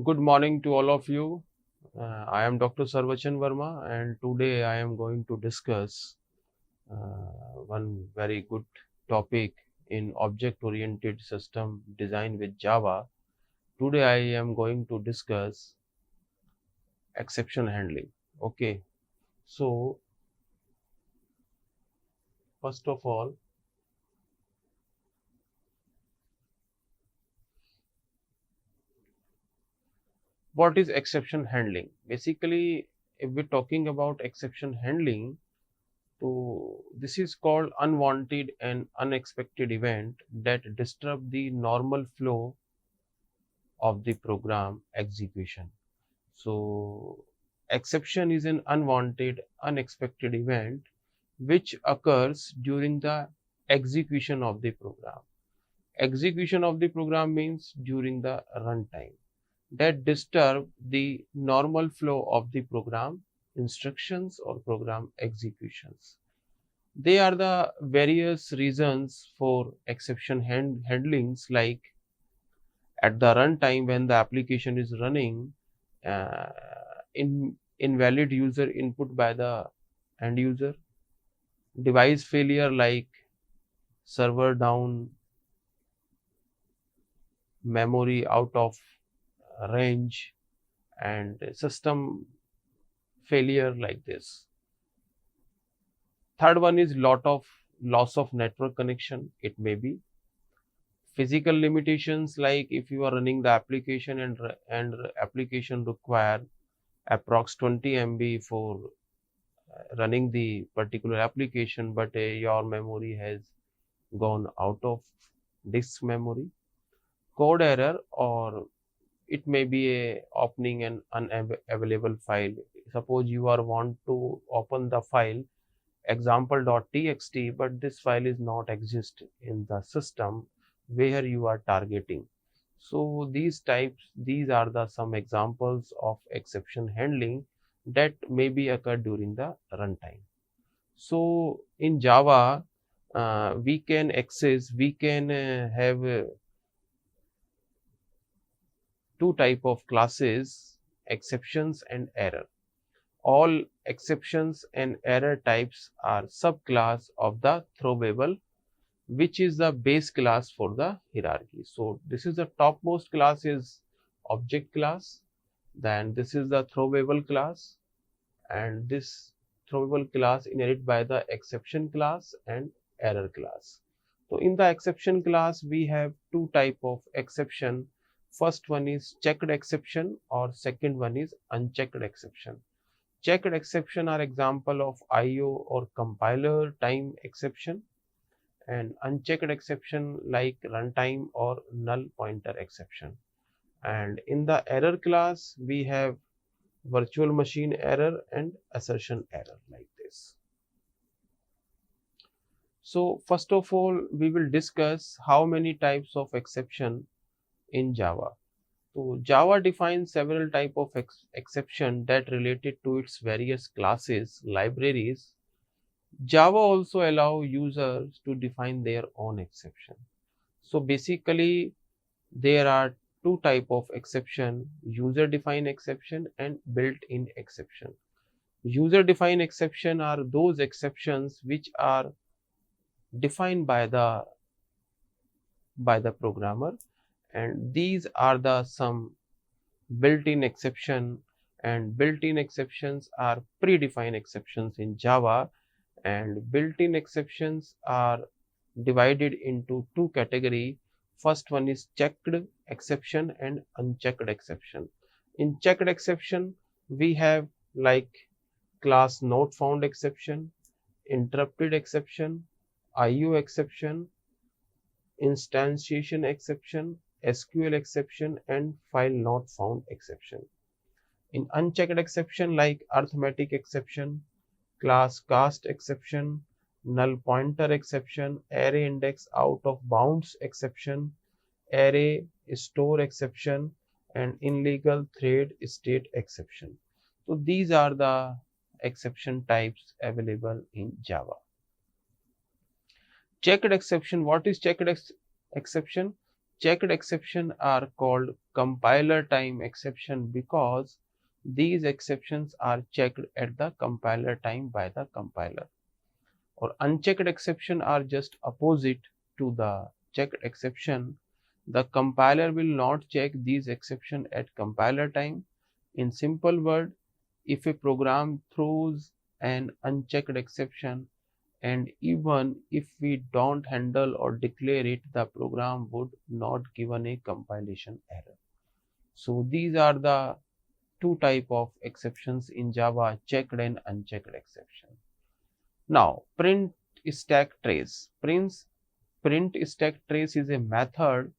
Good morning to all of you. I am Dr. Sarvachan Verma, and today I am going to discuss one very good topic in object-oriented system design with Java. Today I am going to discuss exception handling. Okay, so first of all, what is exception handling? Basically, if we're talking about exception handling, so this is called unwanted and unexpected event that disturb the normal flow of the program execution. So exception is an unwanted, unexpected event which occurs during the execution of the program. Execution of the program means during the runtime that disturb the normal flow of the program instructions or program executions. They are the various reasons for exception handlings, like at the runtime when the application is running, uh, invalid user input by the end user, device failure like server down, memory out of range, and system failure like this. Third one is loss of network connection. It may be physical limitations, like if you are running the application and application require approx 20 MB for running the particular application, but your memory has gone out of disk memory. Code error, or it may be a opening an unavailable file. Suppose you are want to open the file example.txt, but this file is not exist in the system where you are targeting. So these are the some examples of exception handling that may be occur during the runtime. So in Java, we can have two type of classes, exceptions and error. All exceptions and error types are subclass of the throwable, which is the base class for the hierarchy. So this is the topmost class is object class, then this is the throwable class, and this throwable class inherit by the exception class and error class. So in the exception class we have two type of exception. First one is checked exception, or second one is unchecked exception. Checked exception are example of IO or compiler time exception, and unchecked exception like runtime or null pointer exception. And in the error class we have virtual machine error and assertion error like this. So first of all, we will discuss how many types of exception in Java. So Java defines several type of exception that related to its various classes, libraries. Java also allow users to define their own exception. So basically there are two type of exception: user defined exception and built-in exception. User defined exception are those exceptions which are defined by the programmer, and these are the some built-in exception, and built-in exceptions are predefined exceptions in Java, and built-in exceptions are divided into two categories. First one is checked exception and unchecked exception. In checked exception we have like class not found exception, interrupted exception, IO exception, instantiation exception, SQL exception, and file not found exception. In unchecked exception like arithmetic exception, class cast exception, null pointer exception, array index out of bounds exception, array store exception, and illegal thread state exception. So these are the exception types available in Java. Checked exception. What is checked exception? checked exception are called compiler time exception because these exceptions are checked at the compiler time by the compiler. Or unchecked exception are just opposite to the checked exception. The compiler will not check these exceptions at compiler time. In simple word, if a program throws an unchecked exception, and even if we don't handle or declare it, the program would not given a compilation error. So these are the two type of exceptions in Java, checked and unchecked exception. Now print stack trace. Print stack trace is a method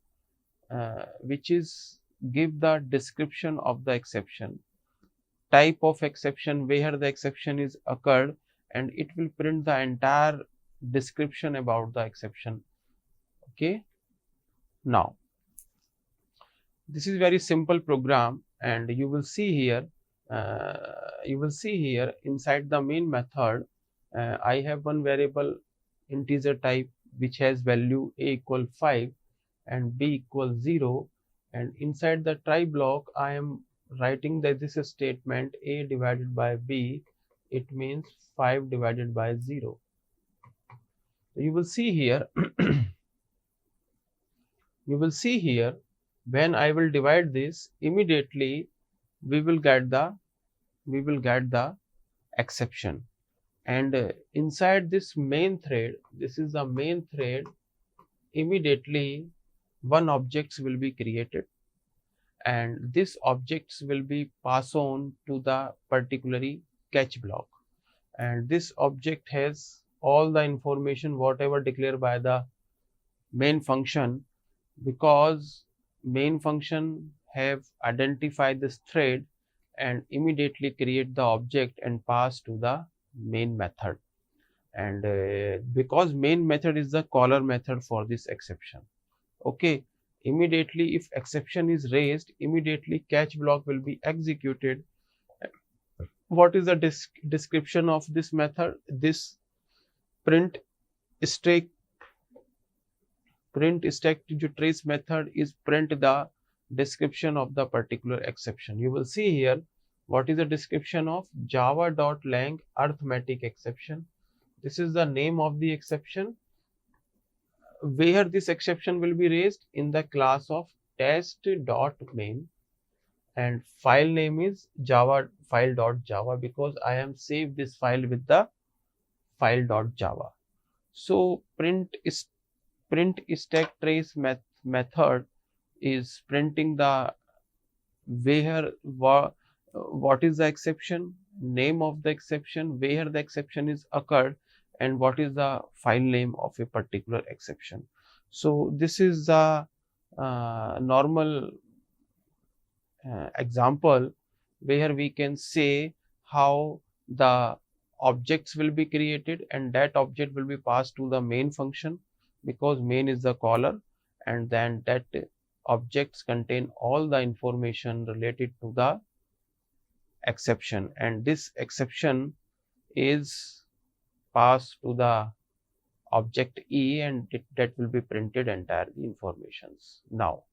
which is give the description of the exception, type of exception, where the exception is occurred, and it will print the entire description about the exception. Okay. Now this is very simple program, and you will see here inside the main method I have one variable integer type which has value a equal 5 and b equals 0, and inside the try block I am writing that this is statement a divided by b, it means 5 divided by 0. You will see here when I will divide this, immediately we will get the exception, and inside this main thread, this is the main thread, immediately one objects will be created, and this objects will be passed on to the particularly catch block, and this object has all the information whatever declared by the main function, because main function have identified this thread and immediately create the object and pass to the main method, and because main method is the caller method for this exception. Okay, immediately if exception is raised, immediately catch block will be executed. What is the description of this method? This print stack to trace method is print the description of the particular exception. You will see here what is the description of java.lang arithmetic exception. This is the name of the exception, where this exception will be raised in the class of test.main, and file name is java file.java, because I am saved this file with the file.java. So print stack trace method is printing the what is the exception, name of the exception, where the exception is occurred, and what is the file name of a particular exception. So this is the normal example where we can say how the objects will be created, and that object will be passed to the main function, because main is the caller, and then that objects contain all the information related to the exception, and this exception is passed to the object E, and that will be printed entire informations. Now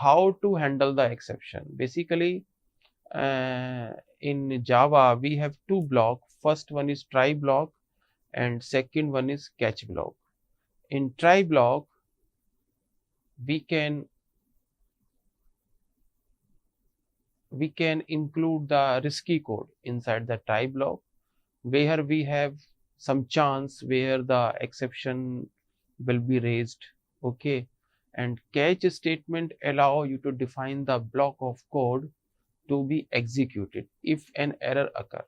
how to handle the exception? Basically in Java we have two blocks. First one is try block and second one is catch block. In try block we can include the risky code inside the try block, where we have some chance where the exception will be raised. Okay, and catch statement allow you to define the block of code to be executed if an error occur.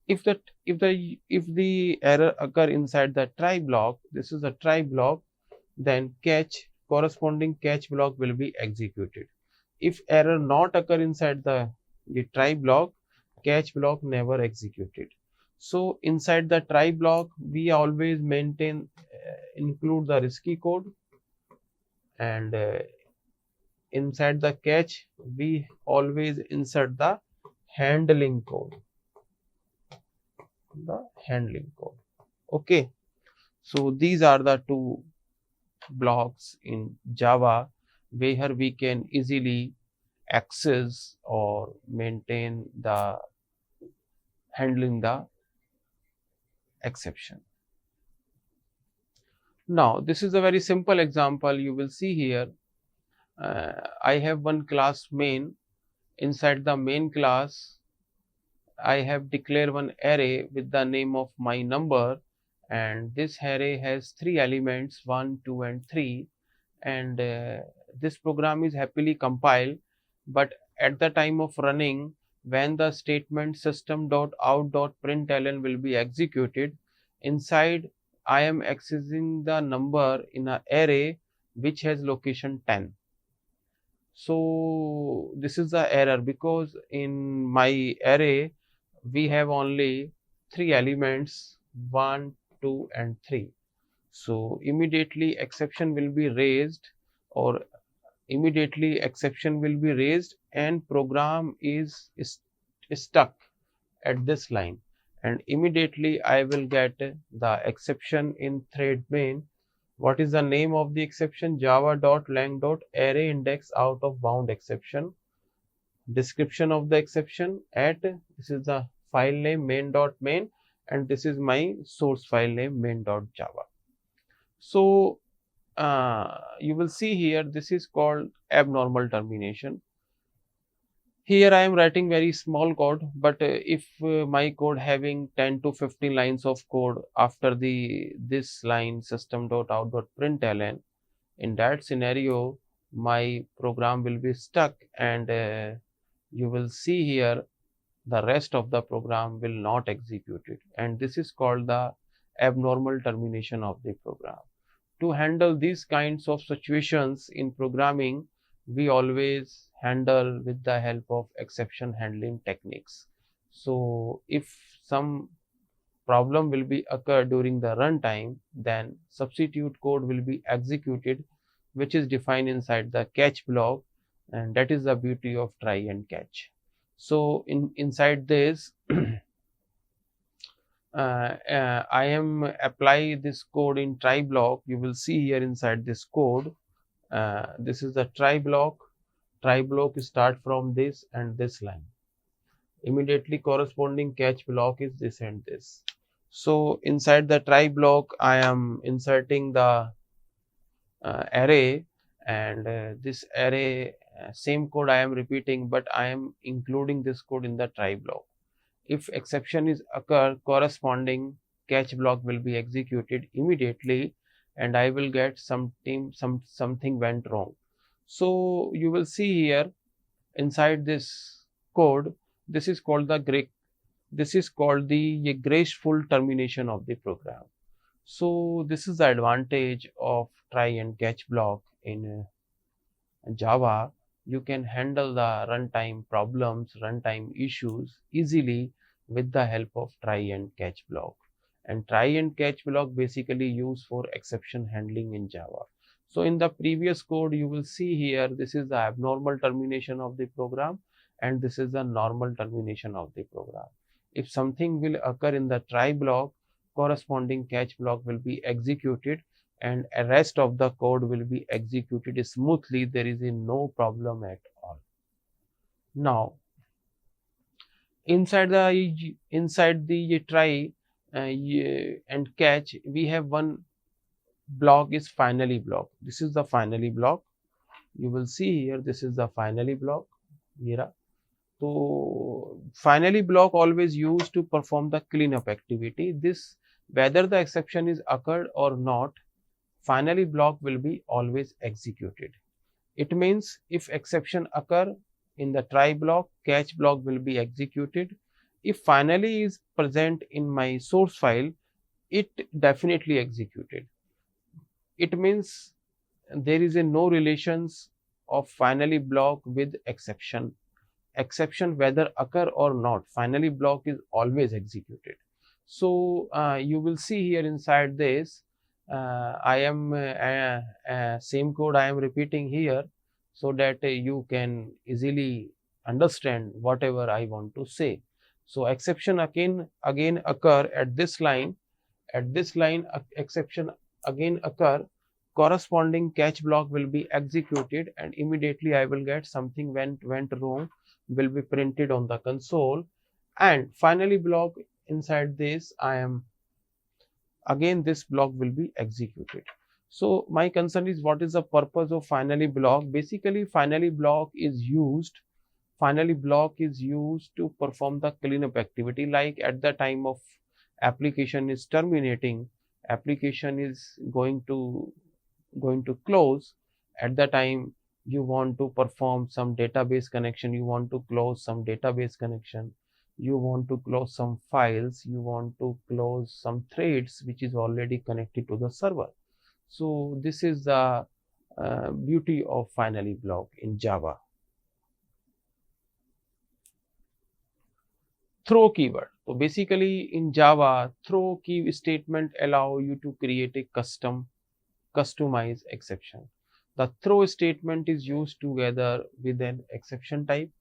If the error occur inside the try block, this is a try block, then corresponding catch block will be executed. If error not occur inside the try block, catch block never executed. So inside the try block we always include the risky code, and inside the catch we always insert the handling code. Okay, so these are the two blocks in Java where we can easily access or maintain the handling the exception. Now, this is a very simple example. You will see here, I have one class main. Inside the main class, I have declared one array with the name of my number, and this array has 3 elements 1, 2 and 3, and this program is happily compiled. But at the time of running, when the statement system.out.println will be executed, inside I am accessing the number in an array which has location 10. So this is the error, because in my array we have only 3 elements 1, 2 and 3. So immediately exception will be raised, or immediately exception will be raised, and program is stuck at this line, and immediately I will get the exception in thread main. What is the name of the exception? java.lang.array index out of bound exception. Description of the exception at, this is the file name main.main, and this is my source file name main.java. So you will see here, this is called abnormal termination. Here I am writing very small code, but if my code having 10 to 15 lines of code after this line system.out.println, in that scenario my program will be stuck, and you will see here the rest of the program will not execute it, and this is called the abnormal termination of the program. To handle these kinds of situations in programming, we always handle with the help of exception handling techniques. So if some problem will be occur during the runtime, then substitute code will be executed, which is defined inside the catch block, and that is the beauty of try and catch. So inside this I am apply this code in try block. You will see here inside this code, this is the try block. Try block start from this and this line. Immediately corresponding catch block is this and this. So inside the try block I am inserting the array, and this array same code I am repeating, but I am including this code in the try block. If exception is occur, corresponding catch block will be executed immediately, and I will get something went wrong. So you will see here inside this code, this is called the graceful termination of the program. So this is the advantage of try and catch block in Java. You can handle the runtime problems, runtime issues easily with the help of try and catch block. And try and catch block basically used for exception handling in Java. So in the previous code, you will see here, this is the abnormal termination of the program, and this is the normal termination of the program. If something will occur in the try block, corresponding catch block will be executed, and the rest of the code will be executed smoothly. There is no problem at all. Now inside the try and catch, we have one block is finally block. This is the finally block. You will see here, this is the finally block here. So finally block always used to perform the cleanup activity. This, whether the exception is occurred or not, finally block will be always executed. It means if exception occur in the try block, catch block will be executed. If finally is present in my source file, it definitely executed. It means there is no relations of finally block with exception. Exception whether occur or not, finally block is always executed. So you will see here inside this, I am same code I am repeating here, so that you can easily understand whatever I want to say. So exception again occur at this line. At this line, exception again occur. corresponding catch block will be executed, and immediately I will get something went wrong will be printed on the console. And finally block, inside this I am again this block will be executed. So my concern is, what is the purpose of finally block? Basically finally block is used to perform the cleanup activity, like at the time of application is terminating, application is going to close, at the time you want to perform some database connection, you want to close some database connection, you want to close some files, you want to close some threads which is already connected to the server. So this is the beauty of finally block in Java. Throw keyword. So basically in Java, throw key statement allow you to create a customized exception. The throw statement is used together with an exception type.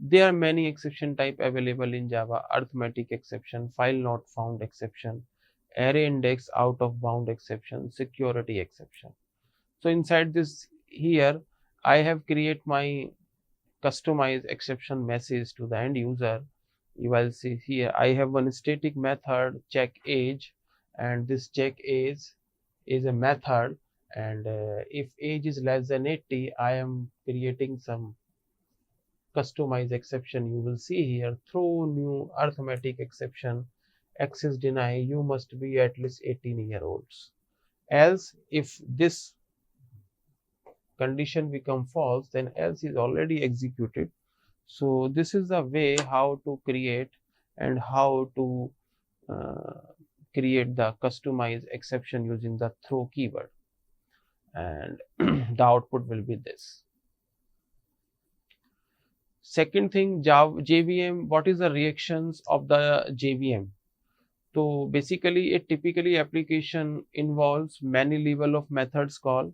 There are many exception type available in Java: arithmetic exception, file not found exception, array index out of bound exception, security exception. So inside this here I have create my customized exception message to the end user. You will see here I have one static method check age, and this check age is a method, and if age is less than 80, I am creating some customized exception. You will see here throw new arithmetic exception, access deny, you must be at least 18-year-olds, else if this condition become false, then else is already executed. So this is the way how to create and how to create the customized exception using the throw keyword, and the output will be this. Second thing, JVM. What is the reactions of the JVM? So basically a typically application involves many level of methods call,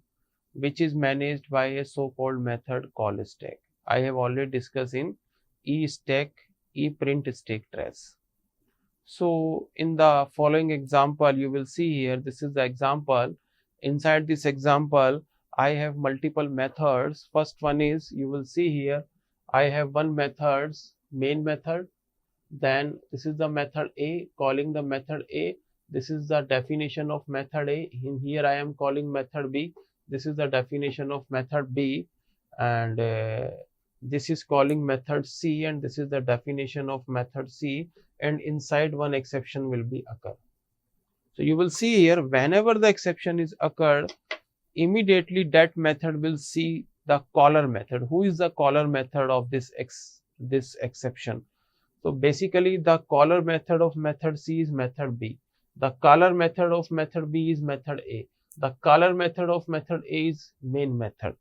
which is managed by a so-called method call stack. I have already discussed in eStack, ePrint stack trace. So in the following example, you will see here, this is the example. Inside this example, I have multiple methods. First one is, you will see here, I have one method's main method. Then this is the method A, calling the method A. This is the definition of method A. In here I am calling method B. This is the definition of method B, and this is calling method C, and this is the definition of method C, and inside one exception will be occur. So you will see here, whenever the exception is occurred, immediately that method will see the caller method. Who is the caller method of this exception? So basically the caller method of method C is method B. The caller method of method B is method A. The caller method of method A is main method.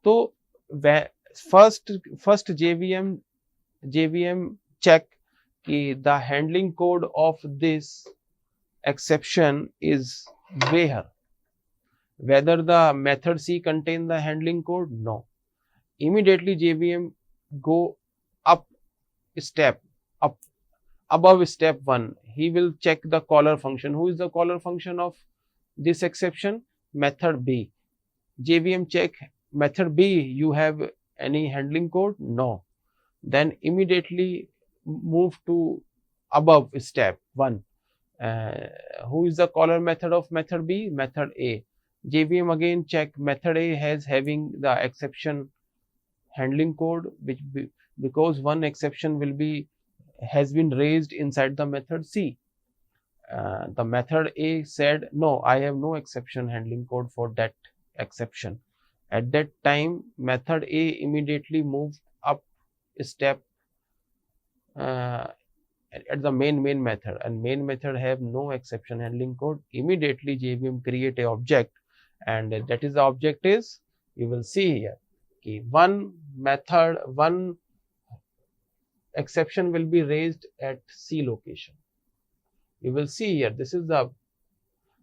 So first JVM check the handling code of this exception is whether the method C contain the handling code. No. Immediately JVM go above step 1. He will check the caller function. Who is the caller function of this exception? Method B. JVM check method B, you have any handling code? No. Then immediately move to above step 1. Who is the caller method of method B? Method A. JVM again check method A having the exception handling code, which because one exception has been raised inside the method C. The method A said, no, I have no exception handling code for that exception. At that time, method A immediately moved up a step at the main method, and main method have no exception handling code. Immediately JVM create a object, and that is the object is, you will see here, one exception will be raised at C location. You will see here, this is the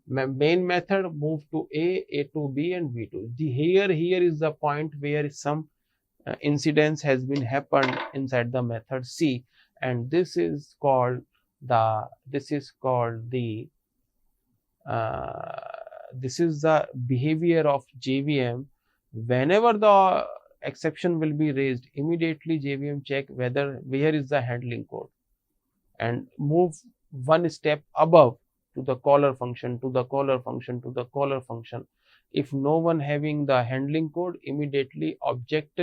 main method move to A to B, and B to D. Here is the point where some incidence has been happened inside the method C, and this is called the the behavior of JVM. Whenever the exception will be raised, immediately JVM check where is the handling code and move one step above to the caller function, to the caller function, to the caller function. If no one having the handling code, immediately object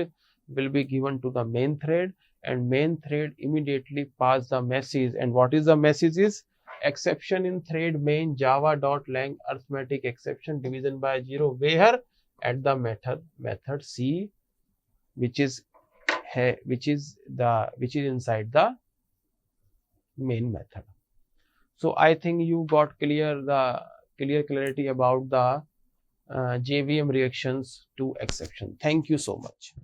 will be given to the main thread, and main thread immediately pass the message. And what is the message is exception in thread main java.lang arithmetic exception division by 0 where at the method C, which is inside the main method. So I think you got clarity about the JVM reactions to exception. Thank you so much.